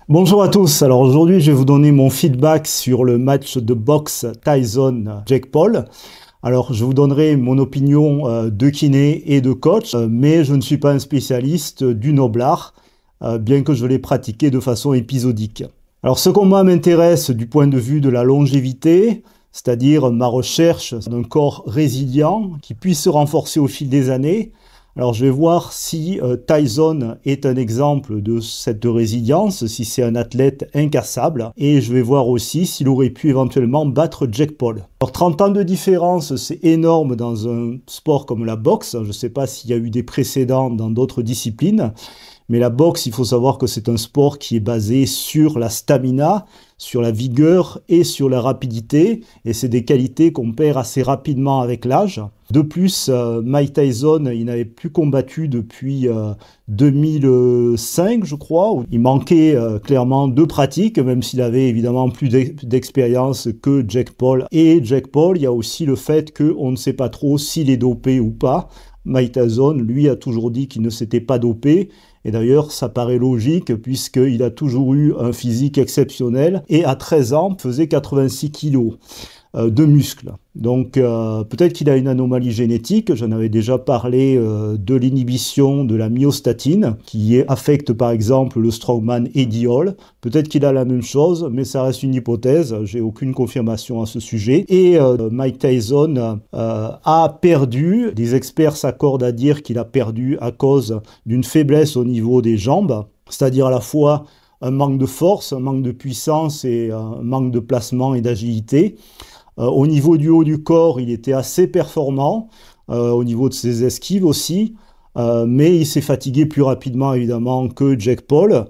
Bonjour à tous, alors aujourd'hui je vais vous donner mon feedback sur le match de boxe Tyson-Jake Paul. Alors je vous donnerai mon opinion de kiné et de coach, mais je ne suis pas un spécialiste du noble-art, bien que je l'ai pratiqué de façon épisodique. Alors ce combat m'intéresse du point de vue de la longévité, c'est-à-dire ma recherche d'un corps résilient qui puisse se renforcer au fil des années. Alors je vais voir si Tyson est un exemple de cette résilience, si c'est un athlète incassable, et je vais voir aussi s'il aurait pu éventuellement battre Jake Paul. Alors 30 ans de différence, c'est énorme dans un sport comme la boxe. Je ne sais pas s'il y a eu des précédents dans d'autres disciplines, mais la boxe, il faut savoir que c'est un sport qui est basé sur la stamina, sur la vigueur et sur la rapidité, et c'est des qualités qu'on perd assez rapidement avec l'âge. De plus, Mike Tyson, il n'avait plus combattu depuis 2005, je crois, où il manquait clairement de pratique, même s'il avait évidemment plus d'expérience que Jake Paul. Et Jake Paul, il y a aussi le fait qu'on ne sait pas trop s'il est dopé ou pas. Mike Tyson, lui, a toujours dit qu'il ne s'était pas dopé. Et d'ailleurs, ça paraît logique puisqu'il a toujours eu un physique exceptionnel et à 13 ans, faisait 86 kilos de muscles. Donc peut-être qu'il a une anomalie génétique. J'en avais déjà parlé de l'inhibition de la myostatine qui affecte par exemple le strongman Eddie Hall. Peut-être qu'il a la même chose, mais ça reste une hypothèse. J'ai aucune confirmation à ce sujet. Et Mike Tyson a perdu. Les experts s'accordent à dire qu'il a perdu à cause d'une faiblesse au niveau des jambes, c'est-à-dire à la fois un manque de force, un manque de puissance et un manque de placement et d'agilité. Au niveau du haut du corps, il était assez performant, au niveau de ses esquives aussi, mais il s'est fatigué plus rapidement évidemment que Jake Paul,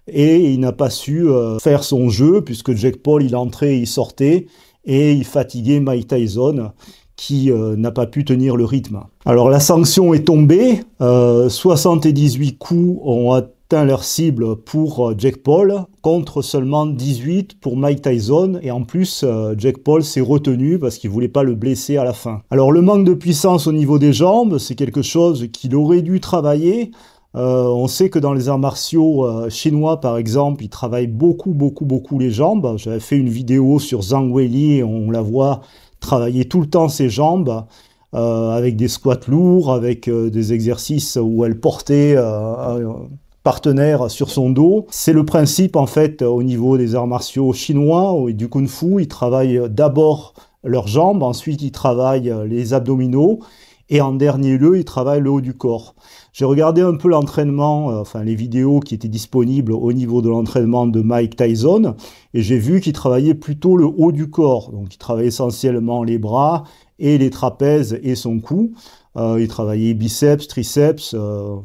et il n'a pas su faire son jeu, puisque Jake Paul, il entrait, il sortait, et il fatiguait Mike Tyson, qui n'a pas pu tenir le rythme. Alors la sanction est tombée, 78 coups ont atteint leur cible pour Jake Paul, contre seulement 18 pour Mike Tyson, et en plus Jake Paul s'est retenu parce qu'il ne voulait pas le blesser à la fin. Alors le manque de puissance au niveau des jambes, c'est quelque chose qu'il aurait dû travailler. On sait que dans les arts martiaux chinois par exemple, ils travaillent beaucoup les jambes. J'avais fait une vidéo sur Zhang Weili et on la voit travailler tout le temps ses jambes, avec des squats lourds, avec des exercices où elle portait partenaire sur son dos. C'est le principe en fait au niveau des arts martiaux chinois et du kung-fu. Ils travaillent d'abord leurs jambes, ensuite ils travaillent les abdominaux et en dernier lieu ils travaillent le haut du corps. J'ai regardé un peu l'entraînement, enfin les vidéos qui étaient disponibles au niveau de l'entraînement de Mike Tyson, et j'ai vu qu'il travaillait plutôt le haut du corps. Donc il travaillait essentiellement les bras et les trapèzes et son cou. Il travaillait biceps, triceps,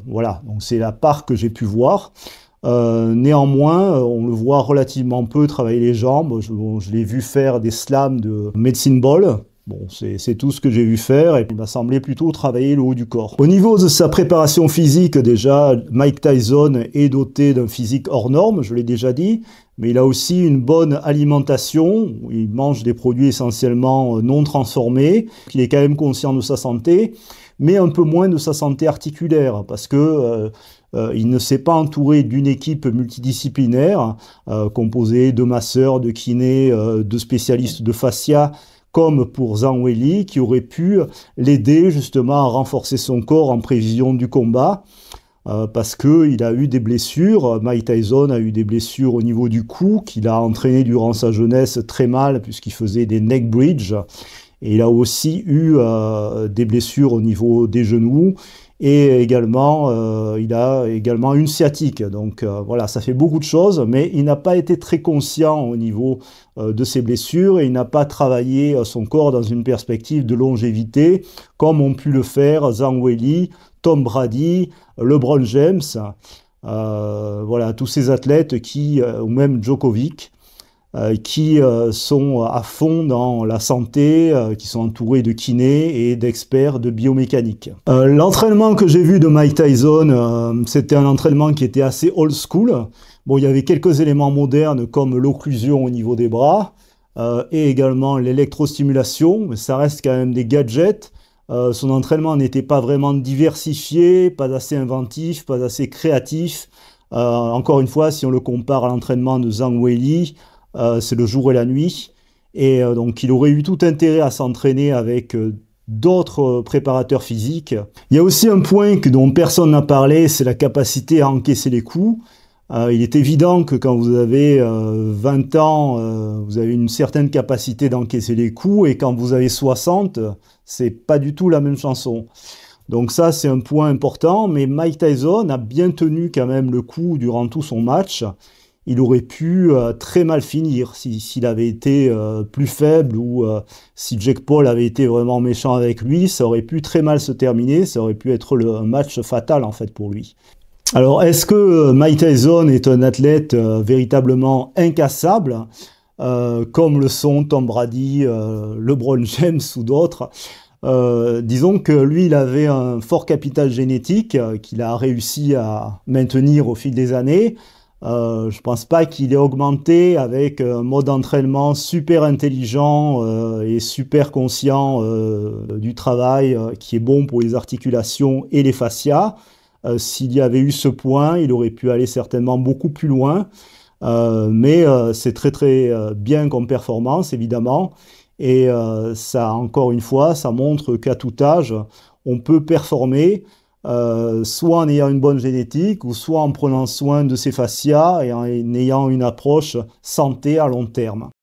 voilà, donc c'est la part que j'ai pu voir. Néanmoins, on le voit relativement peu travailler les jambes. Je l'ai vu faire des slams de medicine ball. Bon, c'est tout ce que j'ai vu faire, et il m'a semblé plutôt travailler le haut du corps. Au niveau de sa préparation physique, déjà, Mike Tyson est doté d'un physique hors norme, je l'ai déjà dit, mais il a aussi une bonne alimentation. Il mange des produits essentiellement non transformés. Il est quand même conscient de sa santé, mais un peu moins de sa santé articulaire, parce que il ne s'est pas entouré d'une équipe multidisciplinaire, composée de masseurs, de kinés, de spécialistes de fascia, comme pour Zhang Weili, qui aurait pu l'aider justement à renforcer son corps en prévision du combat, parce qu'il a eu des blessures. Mike Tyson a eu des blessures au niveau du cou, qu'il a entraîné durant sa jeunesse très mal, puisqu'il faisait des neck bridge, et il a aussi eu des blessures au niveau des genoux, et également, il a également une sciatique. Donc voilà, ça fait beaucoup de choses, mais il n'a pas été très conscient au niveau de ses blessures, et il n'a pas travaillé son corps dans une perspective de longévité, comme ont pu le faire Zhang Weili, Tom Brady, LeBron James, voilà, tous ces athlètes qui, ou même Djokovic, qui sont à fond dans la santé, qui sont entourés de kinés et d'experts de biomécanique. L'entraînement que j'ai vu de Mike Tyson, c'était un entraînement qui était assez old school. Bon, il y avait quelques éléments modernes comme l'occlusion au niveau des bras et également l'électrostimulation, mais ça reste quand même des gadgets. Son entraînement n'était pas vraiment diversifié, pas assez inventif, pas assez créatif. Encore une fois, si on le compare à l'entraînement de Zhang Weili, c'est le jour et la nuit. Et donc, il aurait eu tout intérêt à s'entraîner avec d'autres préparateurs physiques. Il y a aussi un point dont personne n'a parlé, c'est la capacité à encaisser les coups. Il est évident que quand vous avez 20 ans, vous avez une certaine capacité d'encaisser les coups, et quand vous avez 60, c'est pas du tout la même chanson. Donc ça, c'est un point important, mais Mike Tyson a bien tenu quand même le coup durant tout son match. Il aurait pu très mal finir s'il avait été plus faible, ou si Jake Paul avait été vraiment méchant avec lui, ça aurait pu très mal se terminer, ça aurait pu être un match fatal en fait pour lui. Alors, est-ce que Mike Tyson est un athlète véritablement incassable, comme le sont Tom Brady, LeBron James ou d'autres? Disons que lui, il avait un fort capital génétique qu'il a réussi à maintenir au fil des années. Je pense pas qu'il ait augmenté avec un mode d'entraînement super intelligent et super conscient du travail qui est bon pour les articulations et les fascias. S'il y avait eu ce point, il aurait pu aller certainement beaucoup plus loin. Mais c'est très très bien comme performance, évidemment. Et ça, encore une fois, ça montre qu'à tout âge, on peut performer, soit en ayant une bonne génétique, ou soit en prenant soin de ses fascias et en ayant une approche santé à long terme.